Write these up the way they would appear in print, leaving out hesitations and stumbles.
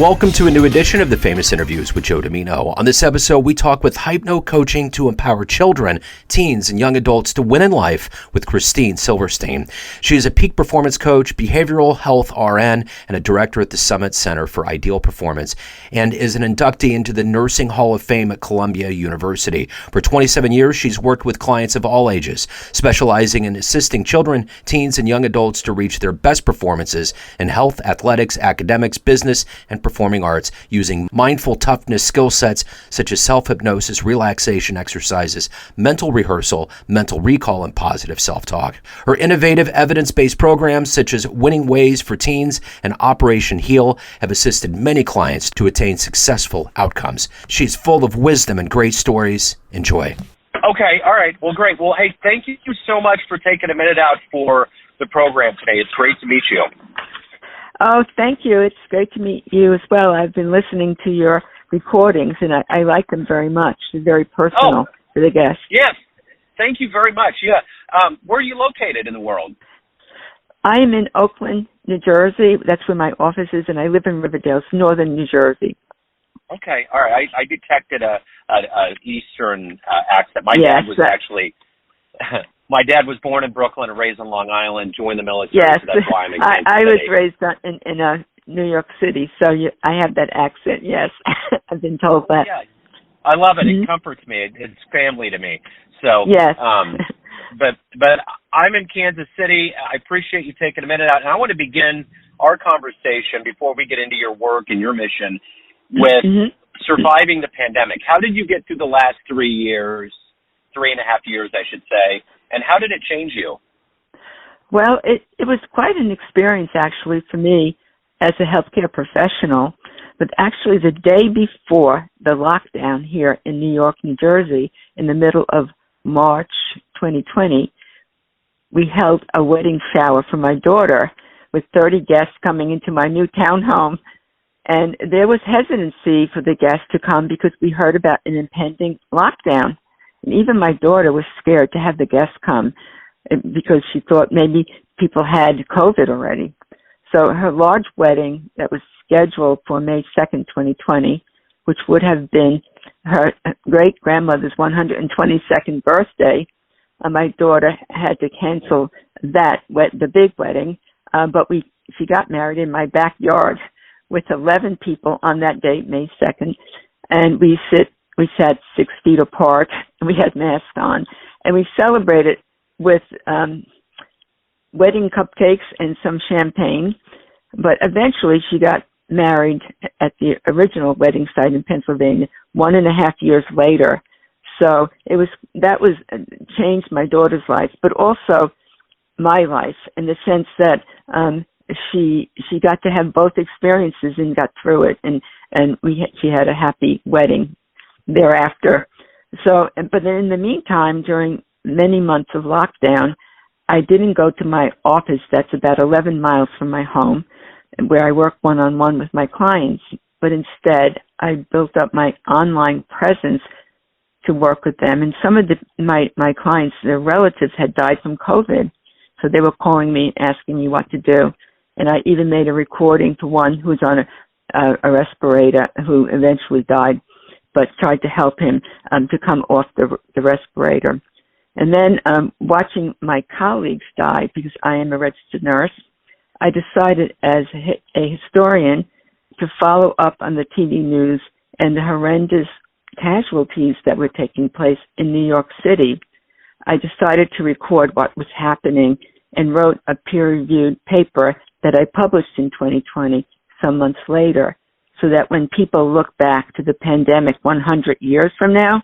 Welcome to a new edition of the Famous Interviews with Joe Dimino. On this episode, we talk with Hypno-Coaching to empower children, teens, and young adults to win in life with Christine Silverstein. She is a peak performance coach, behavioral health RN, and a director at the Summit Center for Ideal Performance, and is an inductee into the Nursing Hall of Fame at Columbia University. For 27 years, she's worked with clients of all ages, specializing in assisting children, teens, and young adults to reach their best performances in health, athletics, academics, business, and performing arts using mindful toughness skill sets such as self-hypnosis, relaxation exercises, mental rehearsal, mental recall, and positive self-talk. Her innovative evidence-based programs such as Winning Ways for Teens and Operation Heal have assisted many clients to attain successful outcomes. She's full of wisdom and great stories. Enjoy. Okay, all right. Well, great. Well, hey, thank you so much for taking a minute out for the program today. It's great to meet you. Oh, thank you. It's great to meet you as well. I've been listening to your recordings, and I like them very much. They're very personal for the guests. Yes. Thank you very much. Yeah. Where are you located in the world? I am in Oakland, New Jersey. That's where my office is, and I live in Riverdale, it's northern New Jersey. Okay. All right. I detected a Eastern accent. My dad was actually... My dad was born in Brooklyn and raised in Long Island, joined the military, yes. So that's why I'm in Kansas I City. was raised in New York City, so I have that accent, yes. I've been told that. Yeah, I love it. It comforts me. It's family to me. So, yes. But I'm in Kansas City. I appreciate you taking a minute out. And I want to begin our conversation before we get into your work and your mission with surviving the pandemic. How did you get through the last 3 years, 3.5 years, I should say, and how did it change you? Well, it was quite an experience, actually, for me as a healthcare professional. But actually, the day before the lockdown here in New York, New Jersey, in the middle of March 2020, we held a wedding shower for my daughter with 30 guests coming into my new townhome. And there was hesitancy for the guests to come because we heard about an impending lockdown. And even my daughter was scared to have the guests come because she thought maybe people had COVID already. So her large wedding that was scheduled for May 2nd, 2020, which would have been her great-grandmother's 122nd birthday, my daughter had to cancel the big wedding, but she got married in my backyard with 11 people on that date, May 2nd, and we sat 6 feet apart, and we had masks on, and we celebrated with wedding cupcakes and some champagne. But eventually she got married at the original wedding site in Pennsylvania 1.5 years later. So that changed my daughter's life, but also my life in the sense that she got to have both experiences and got through it, and she had a happy wedding thereafter. So, but in the meantime, during many months of lockdown, I didn't go to my office that's about 11 miles from my home, where I work one-on-one with my clients, but instead I built up my online presence to work with them. And some of my clients, their relatives had died from COVID, so they were calling me, asking me what to do. And I even made a recording to one who was on a respirator who eventually died, but tried to help him to come off the respirator. And then watching my colleagues die, because I am a registered nurse, I decided as a historian to follow up on the TV news and the horrendous casualties that were taking place in New York City. I decided to record what was happening and wrote a peer-reviewed paper that I published in 2020, some months later, so that when people look back to the pandemic 100 years from now,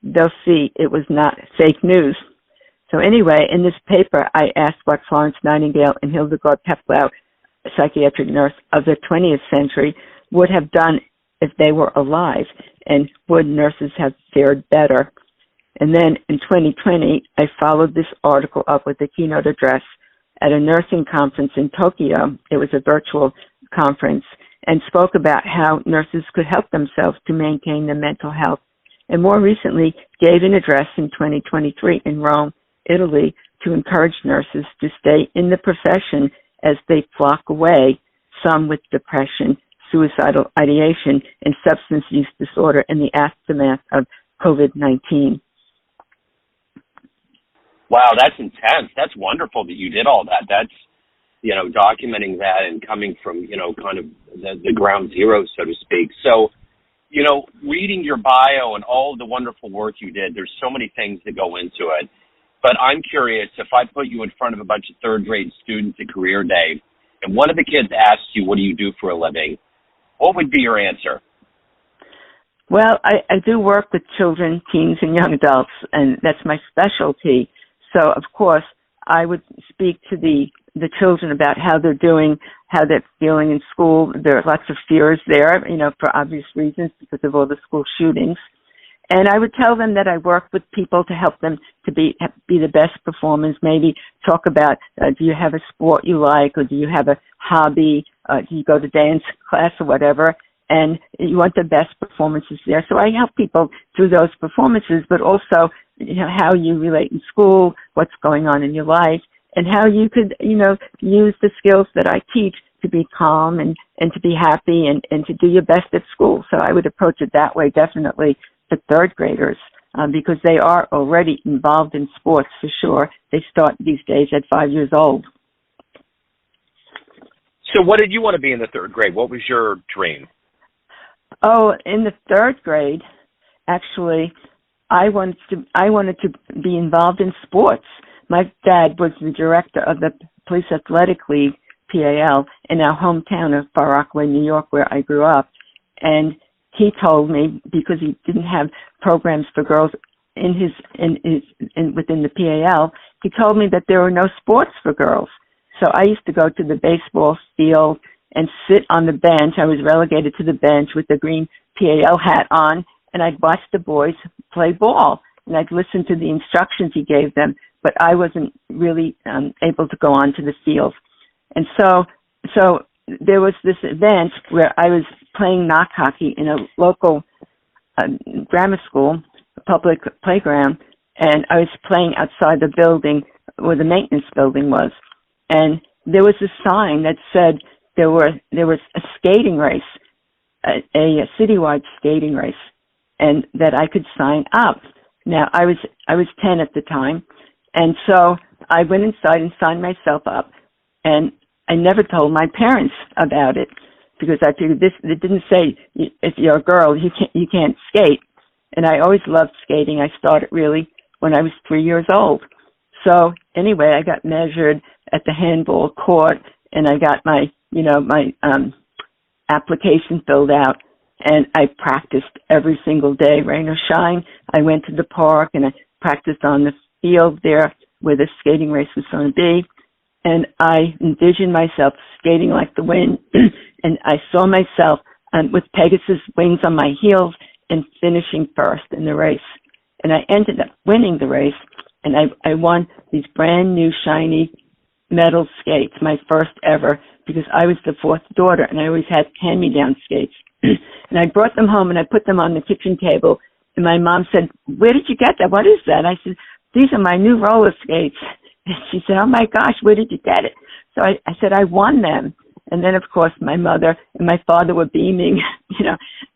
they'll see it was not fake news. So anyway, in this paper, I asked what Florence Nightingale and Hildegard Peplau, a psychiatric nurse of the 20th century, would have done if they were alive, and would nurses have fared better. And then in 2020, I followed this article up with a keynote address at a nursing conference in Tokyo. It was a virtual conference, and spoke about how nurses could help themselves to maintain their mental health. And more recently, gave an address in 2023 in Rome, Italy, to encourage nurses to stay in the profession as they flock away, some with depression, suicidal ideation and substance use disorder in the aftermath of COVID-19. Wow, that's intense. That's wonderful that you did all that. That's, documenting that and coming from, kind of the ground zero, so to speak. So, reading your bio and all the wonderful work you did, there's so many things that go into it. But I'm curious, if I put you in front of a bunch of third-grade students at Career Day, and one of the kids asked you, what do you do for a living, what would be your answer? Well, I do work with children, teens, and young adults, and that's my specialty. So, of course, I would speak to the children about how they're doing, how they're feeling in school. There are lots of fears there, for obvious reasons because of all the school shootings. And I would tell them that I work with people to help them to be the best performers, maybe talk about, do you have a sport you like, or do you have a hobby, do you go to dance class or whatever, and you want the best performances there. So I help people through those performances, but also, how you relate in school, what's going on in your life, and how you could, use the skills that I teach to be calm and to be happy and to do your best at school. So I would approach it that way, definitely, for third graders, because they are already involved in sports for sure. They start these days at 5 years old. So what did you want to be in the third grade? What was your dream? Oh, in the third grade, actually, I wanted to be involved in sports. My dad was the director of the Police Athletic League, PAL, in our hometown of Far Rockaway, New York, where I grew up. And he told me, because he didn't have programs for girls within the PAL, he told me that there were no sports for girls. So I used to go to the baseball field and sit on the bench. I was relegated to the bench with the green PAL hat on, and I'd watch the boys play ball, and I'd listen to the instructions he gave them, but I wasn't really able to go on to the field. And so there was this event where I was playing knock hockey in a local grammar school, a public playground, and I was playing outside the building where the maintenance building was. And there was a sign that said there was a skating race, a citywide skating race, and that I could sign up. Now, I was 10 at the time, and so I went inside and signed myself up, and I never told my parents about it because I figured it didn't say if you're a girl you can't skate, and I always loved skating. I started really when I was 3 years old. So anyway, I got measured at the handball court, and I got my application filled out. And I practiced every single day, rain or shine. I went to the park and I practiced on the field there where the skating race was going to be. And I envisioned myself skating like the wind. And I saw myself with Pegasus wings on my heels and finishing first in the race. And I ended up winning the race. And I won these brand new shiny metal skates, my first ever, because I was the fourth daughter and I always had hand-me-down skates. And I brought them home and I put them on the kitchen table. And my mom said, "Where did you get that? What is that?" I said, "These are my new roller skates." And she said, "Oh my gosh, where did you get it?" So I said, "I won them." And then, of course, my mother and my father were beaming,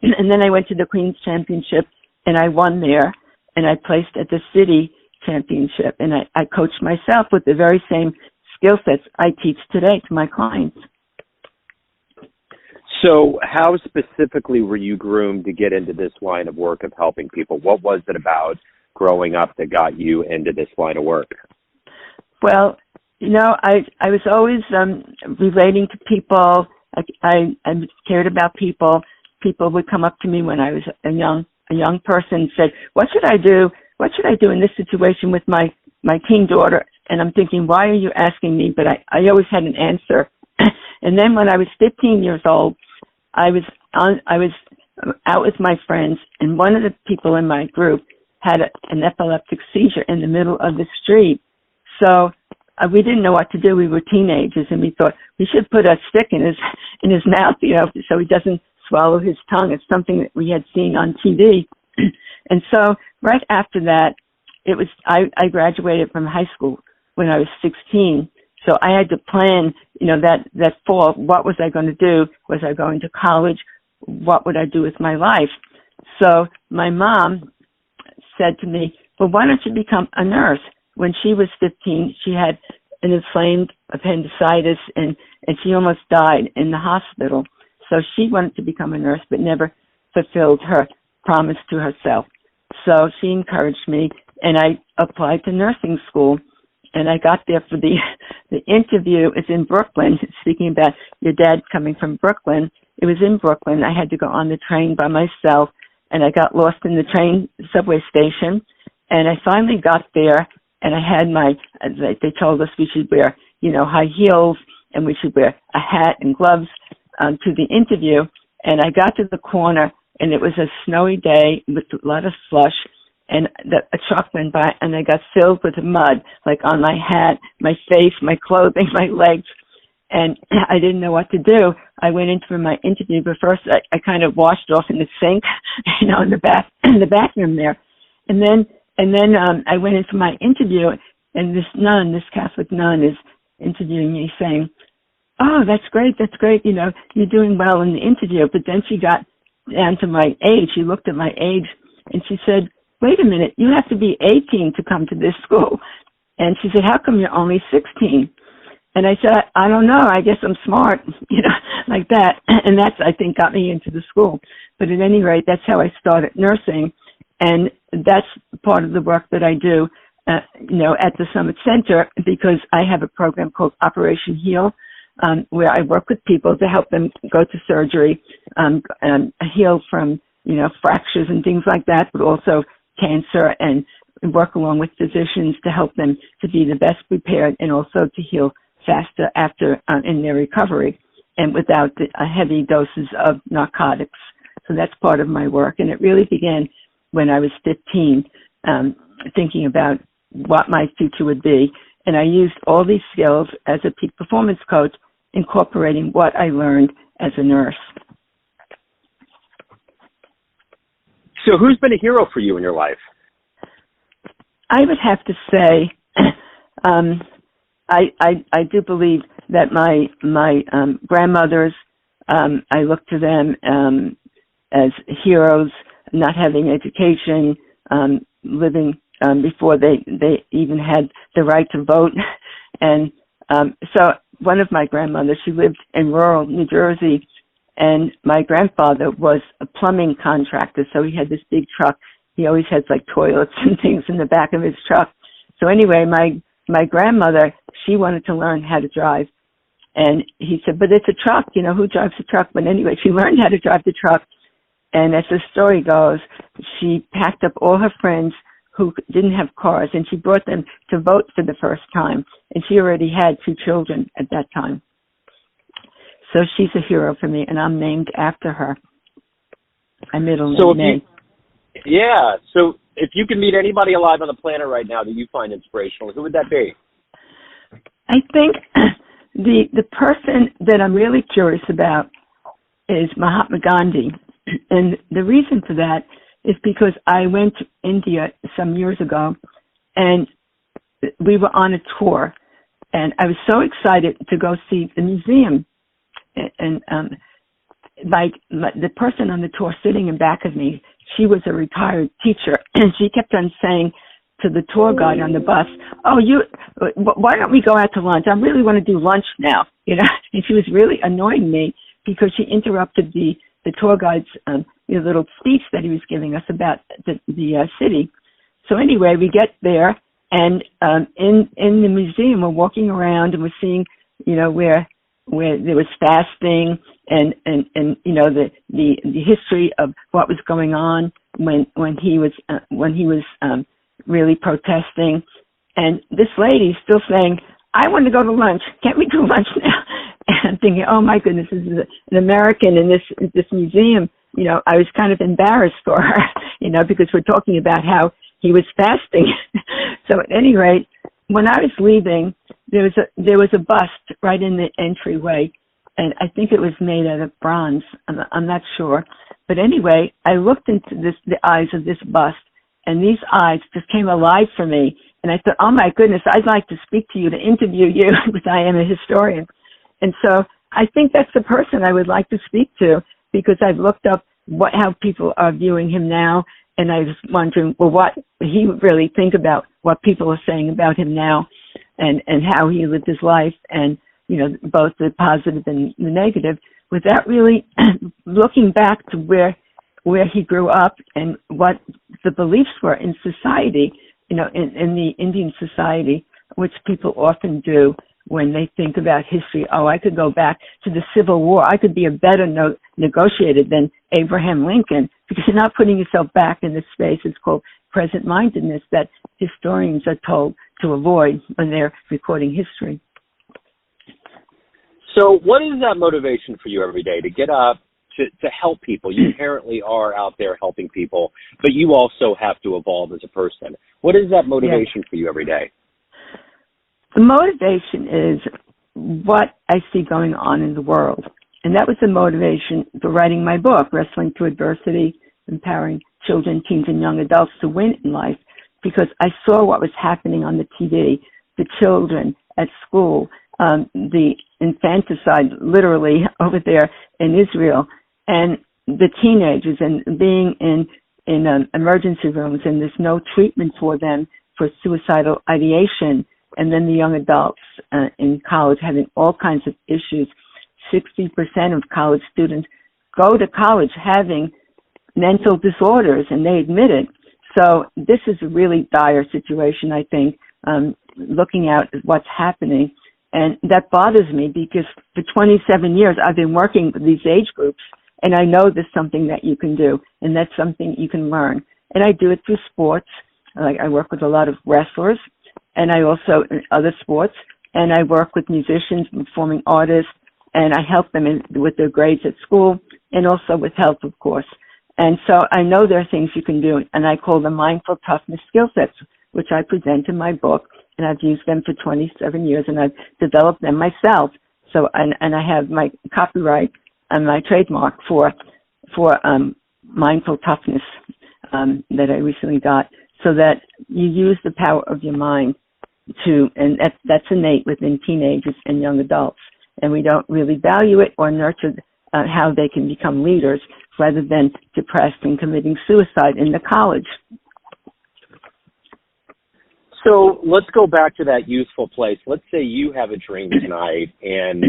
And then I went to the Queen's Championship and I won there. And I placed at the city championship. And I coached myself with the very same skill sets I teach today to my clients. So how specifically were you groomed to get into this line of work of helping people? What was it about growing up that got you into this line of work? Well, I was always relating to people. I cared about people. People would come up to me when I was a young person and said, "What should I do? What should I do in this situation with my teen daughter?" And I'm thinking, why are you asking me? But I always had an answer. And then when I was 15 years old, I was out with my friends, and one of the people in my group had an epileptic seizure in the middle of the street. So we didn't know what to do. We were teenagers, and we thought we should put a stick in his mouth, so he doesn't swallow his tongue. It's something that we had seen on TV. And so right after that, I graduated from high school when I was 16. So I had to plan that fall, what was I going to do? Was I going to college? What would I do with my life? So my mom said to me, well, why don't you become a nurse? When she was 15, she had an inflamed appendicitis, and she almost died in the hospital. So she wanted to become a nurse, but never fulfilled her promise to herself. So she encouraged me, and I applied to nursing school, and I got there for the interview. It's in Brooklyn. Speaking about your dad coming from Brooklyn, it was in Brooklyn. I had to go on the train by myself, and I got lost in the train subway station, and I finally got there, and I had they told us we should wear, high heels, and we should wear a hat and gloves to the interview. And I got to the corner, and it was a snowy day with a lot of slush, and a truck went by, and I got filled with mud, like on my hat, my face, my clothing, my legs, and I didn't know what to do. I went in for my interview, but first I kind of washed off in the sink, in the bathroom there, and then I went in for my interview, and this Catholic nun is interviewing me, saying, "Oh, that's great, you're doing well in the interview." But then she got down to my age. She looked at my age, and she said, "Wait a minute, you have to be 18 to come to this school." And she said, "How come you're only 16? And I said, I don't know, I guess I'm smart, like that. And that's, I think, got me into the school. But at any rate, that's how I started nursing. And that's part of the work that I do, at the Summit Center, because I have a program called Operation Heal, where I work with people to help them go to surgery, heal from, fractures and things like that, but also cancer, and work along with physicians to help them to be the best prepared and also to heal faster after in their recovery and without the heavy doses of narcotics. So that's part of my work. And it really began when I was 15, thinking about what my future would be. And I used all these skills as a peak performance coach, incorporating what I learned as a nurse. So who's been a hero for you in your life? I would have to say, I do believe that my grandmothers, I look to them as heroes, not having education, living before they even had the right to vote. And so one of my grandmothers, she lived in rural New Jersey, and my grandfather was a plumbing contractor, so he had this big truck. He always had like toilets and things in the back of his truck. So anyway, my grandmother, she wanted to learn how to drive. And he said, but it's a truck, who drives a truck? But anyway, she learned how to drive the truck. And as the story goes, she packed up all her friends who didn't have cars, and she brought them to vote for the first time. And she already had 2 children at that time. So she's a hero for me, and I'm named after her. I middle name. So if you could meet anybody alive on the planet right now that you find inspirational, who would that be? I think the person that I'm really curious about is Mahatma Gandhi. And the reason for that is because I went to India some years ago, and we were on a tour, and I was so excited to go see the museum. And the person on the tour sitting in back of me, she was a retired teacher, and she kept on saying to the tour guide on the bus, why don't we go out to lunch? I really want to do lunch now, And she was really annoying me because she interrupted the tour guide's little speech that he was giving us about the city. So anyway, we get there, and in the museum, we're walking around and we're seeing, where there was fasting and the history of what was going on when he was really protesting. And this lady is still saying, I want to go to lunch. Can't we do lunch now? And I'm thinking, oh my goodness, this is an American in this museum. I was kind of embarrassed for her, because we're talking about how he was fasting. So at any rate, when I was leaving, there was a bust right in the entryway, and I think it was made out of bronze. I'm not sure, but anyway, I looked into the eyes of this bust, and these eyes just came alive for me. And I thought, oh my goodness, I'd like to speak to you, to interview you, because I am a historian. And so I think that's the person I would like to speak to, because I've looked up how people are viewing him now, and I was wondering, well, what he would really think about what people are saying about him now, and how he lived his life, and, you know, both the positive and the negative, without really looking back to where he grew up and what the beliefs were in society, you know, in the Indian society, which people often do when they think about history. Oh, I could go back to the Civil War. I could be a better negotiator than Abraham Lincoln, because you're not putting yourself back in this space. It's called present-mindedness that historians are told to avoid when they're recording history. So what is that motivation for you every day to get up, to help people? You inherently are out there helping people, but you also have to evolve as a person. What is that motivation for you every day? The motivation is what I see going on in the world. And that was the motivation for writing my book, Wrestling Through Adversity, Empowering Children, Teens, and Young Adults to Win in Life, because I saw what was happening on the TV, the children at school, the infanticide literally over there in Israel, and the teenagers, and being in emergency rooms, and there's no treatment for them for suicidal ideation. And then the young adults in college having all kinds of issues. 60% of college students go to college having mental disorders, and they admit it. So this is a really dire situation, I think, looking out at what's happening. And that bothers me, because for 27 years I've been working with these age groups, and I know there's something that you can do, and that's something you can learn. And I do it through sports. Like, I work with a lot of wrestlers, and I also in other sports, and I work with musicians, performing artists, and I help them with their grades at school, and also with health, of course. And so I know there are things you can do, and I call them Mindful Toughness skill sets, which I present in my book, and I've used them for 27 years, and I've developed them myself. So, and I have my copyright and my trademark for Mindful Toughness that I recently got, so that you use the power of your mind and that's innate within teenagers and young adults, and we don't really value it or nurture how they can become leaders, rather than depressed and committing suicide in the college. So let's go back to that youthful place. Let's say you have a dream tonight, and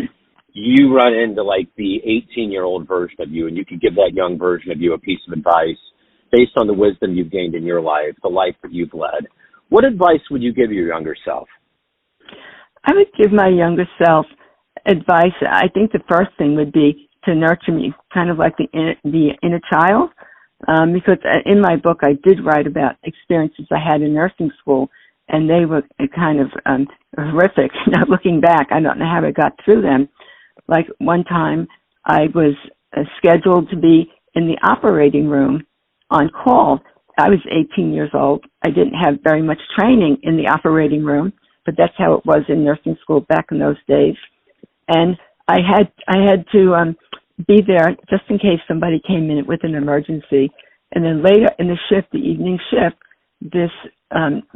you run into like the 18-year-old version of you, and you could give that young version of you a piece of advice based on the wisdom you've gained in your life, the life that you've led. What advice would you give your younger self? I would give my younger self advice. I think the first thing would be to nurture me, kind of like the inner child, because in my book I did write about experiences I had in nursing school, and they were kind of horrific. Now, looking back, I don't know how I got through them. Like, one time I was scheduled to be in the operating room on call. I was 18 years old. I didn't have very much training in the operating room, but that's how it was in nursing school back in those days. And I had to be there just in case somebody came in with an emergency. And then later in the shift, the evening shift, this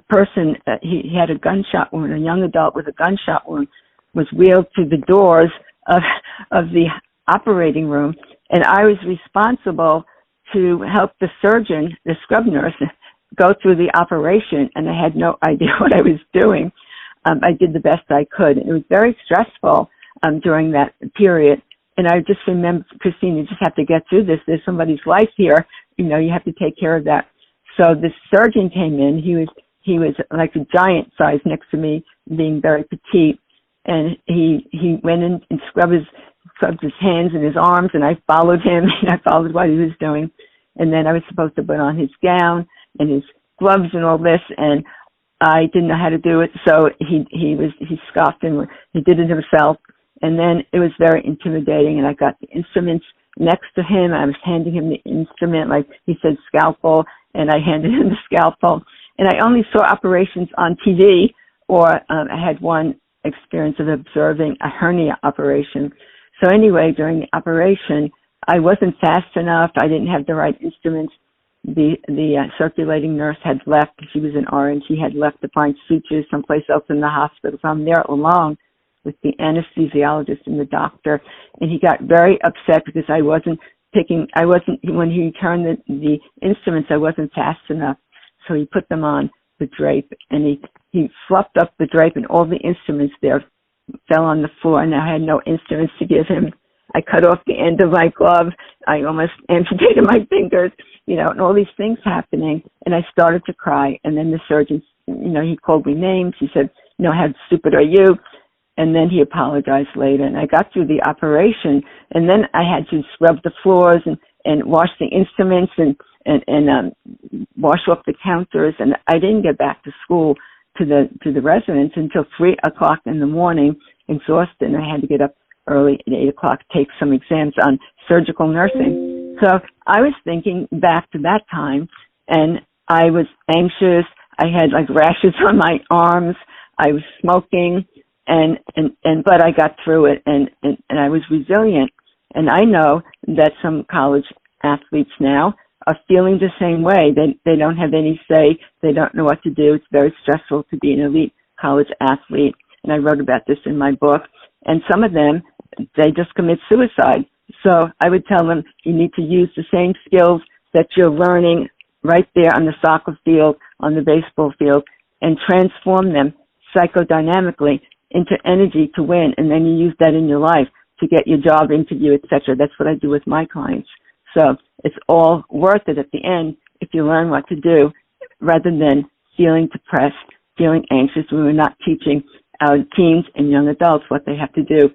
person, he had a gunshot wound, a young adult with a gunshot wound, was wheeled to the doors of the operating room, and I was responsible to help the surgeon, the scrub nurse, go through the operation, and I had no idea what I was doing. I did the best I could. It was very stressful during that period, and I just remember, Christine, you just have to get through this. There's somebody's life here. You know, you have to take care of that. So the surgeon came in. He was like a giant size next to me, being very petite, and he went in and scrubbed his hands and his arms, and I followed him, and I followed what he was doing. And then I was supposed to put on his gown and his gloves and all this, and I didn't know how to do it, so he scoffed and he did it himself. And then it was very intimidating, and I got the instruments next to him. I was handing him the instrument, like he said scalpel, and I handed him the scalpel. And I only saw operations on TV, or I had one experience of observing a hernia operation. So anyway, during the operation, I wasn't fast enough. I didn't have the right instruments. The circulating nurse had left. She was an RN. She had left to find sutures someplace else in the hospital. So I'm there alone. with the anesthesiologist and the doctor, and he got very upset because when he returned the instruments, I wasn't fast enough. So he put them on the drape, and he fluffed up the drape, and all the instruments there fell on the floor, and I had no instruments to give him. I cut off the end of my glove. I almost amputated my fingers, and all these things happening. And I started to cry. And then the surgeon, he called me names. He said, how stupid are you? And then he apologized later. And I got through the operation. And then I had to scrub the floors and wash the instruments and wash off the counters. And I didn't get back to school to the residents until 3:00 in the morning, exhausted. And I had to get up early at 8:00, take some exams on surgical nursing. So I was thinking back to that time, and I was anxious. I had like rashes on my arms. I was smoking, but I got through it, and I was resilient. And I know that some college athletes now are feeling the same way. They don't have any say. They don't know what to do. It's very stressful to be an elite college athlete. And I wrote about this in my book. And some of them, they just commit suicide. So I would tell them, you need to use the same skills that you're learning right there on the soccer field, on the baseball field, and transform them psychodynamically into energy to win. And then you use that in your life to get your job interview, etc. That's what I do with my clients. So it's all worth it at the end if you learn what to do, rather than feeling depressed, feeling anxious when we're not teaching our teens and young adults what they have to do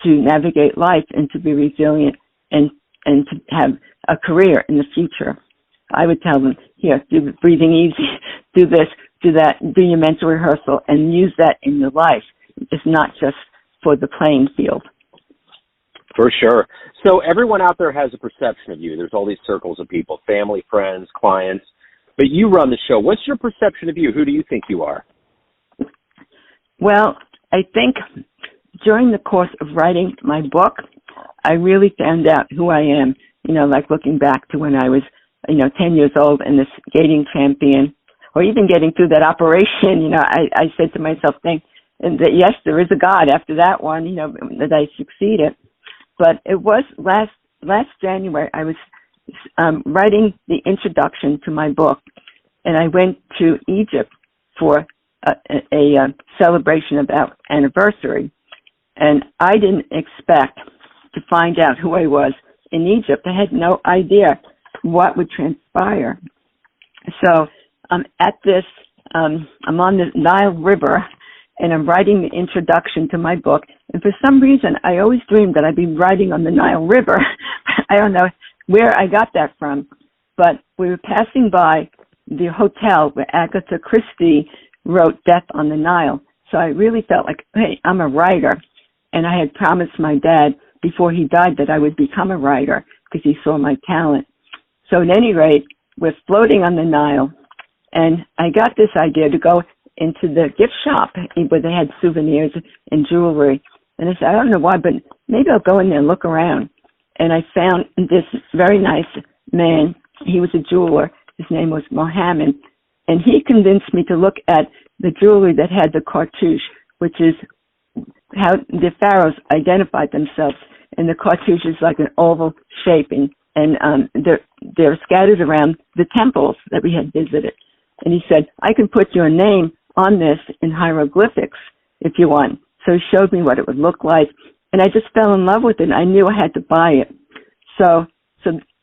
to navigate life and to be resilient and to have a career in the future. I would tell them, here, do the breathing easy, do this, do that, do your mental rehearsal, and use that in your life. It's not just for the playing field. For sure. So everyone out there has a perception of you. There's all these circles of people, family, friends, clients, but you run the show. What's your perception of you? Who do you think you are? Well, I think during the course of writing my book, I really found out who I am, like looking back to when I was, 10 years old and this skating champion, or even getting through that operation, I said to myself, that yes, there is a God after that one, that I succeeded. But it was last January, I was writing the introduction to my book, and I went to Egypt for a celebration of our anniversary. And I didn't expect to find out who I was in Egypt. I had no idea what would transpire. So I'm on the Nile River, and I'm writing the introduction to my book. And for some reason, I always dreamed that I'd be riding on the Nile River. I don't know where I got that from, but we were passing by the hotel where Agatha Christie wrote Death on the Nile. So I really felt like, hey, I'm a writer. And I had promised my dad before he died that I would become a writer because he saw my talent. So at any rate, we're floating on the Nile, and I got this idea to go into the gift shop where they had souvenirs and jewelry. And I said, I don't know why, but maybe I'll go in there and look around. And I found this very nice man. He was a jeweler. His name was Mohammed. And he convinced me to look at the jewelry that had the cartouche, which is how the pharaohs identified themselves. And the cartouche is like an oval shape, and they're scattered around the temples that we had visited. And he said, I can put your name on this in hieroglyphics if you want. So he showed me what it would look like, and I just fell in love with it. I knew I had to buy it. So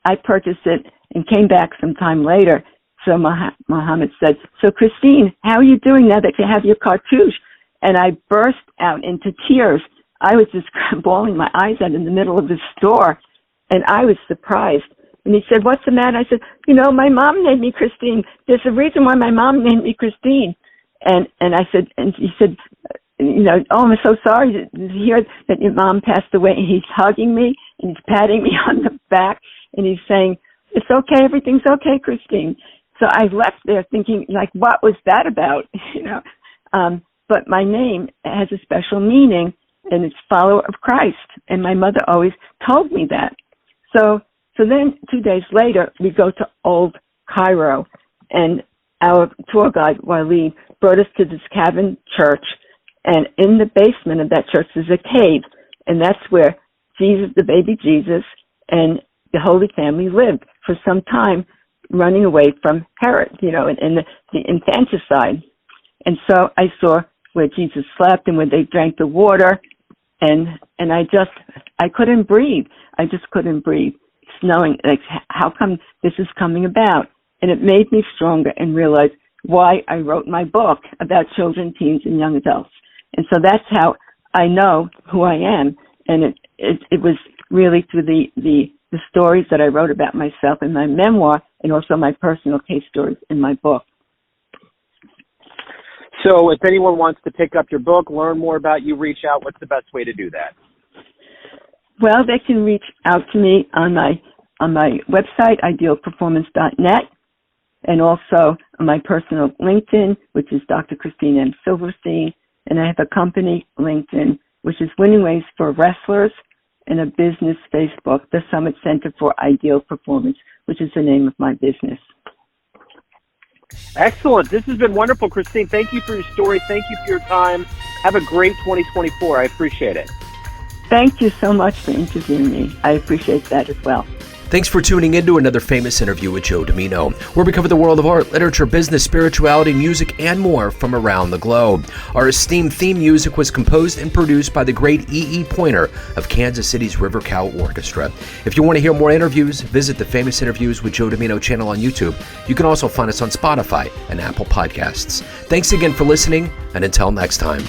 I purchased it and came back some time later. So Mohammed said, so Christine, how are you doing now that you have your cartouche? And I burst out into tears. I was just bawling my eyes out in the middle of the store, and I was surprised. And he said, what's the matter? I said, my mom named me Christine. There's a reason why my mom named me Christine. And I said, and he said, oh, I'm so sorry to hear that your mom passed away. And he's hugging me, and he's patting me on the back, and he's saying, it's okay, everything's okay, Christine. So I left there thinking, like, what was that about? But my name has a special meaning, and it's follower of Christ. And my mother always told me that. So then 2 days later, we go to Old Cairo, and our tour guide, Waleed, brought us to this cabin church, And in the basement of that church is a cave, and that's where Jesus, the baby Jesus, and the Holy Family lived for some time, running away from Herod, in the infanticide. And so I saw where Jesus slept and where they drank the water, and I couldn't breathe. I just couldn't breathe, knowing like how come this is coming about. And it made me stronger and realize why I wrote my book about children, teens, and young adults. And so that's how I know who I am. And it was really through the stories that I wrote about myself in my memoir, and also my personal case stories in my book. So if anyone wants to pick up your book, learn more about you, reach out, what's the best way to do that? Well, they can reach out to me on my website, idealperformance.net, and also on my personal LinkedIn, which is Dr. Christine M. Silverstein, and I have a company LinkedIn, which is Winning Ways for Wrestlers, and a business Facebook, the Summit Center for Ideal Performance, which is the name of my business. Excellent. This has been wonderful, Christine. Thank you for your story. Thank you for your time. Have a great 2024. I appreciate it. Thank you so much for interviewing me. I appreciate that as well. Thanks for tuning in to another famous interview with Joe Dimino, where we cover the world of art, literature, business, spirituality, music, and more from around the globe. Our esteemed theme music was composed and produced by the great E.E. Pointer of Kansas City's River Cow Orchestra. If you want to hear more interviews, visit the Famous Interviews with Joe Dimino channel on YouTube. You can also find us on Spotify and Apple Podcasts. Thanks again for listening, and until next time.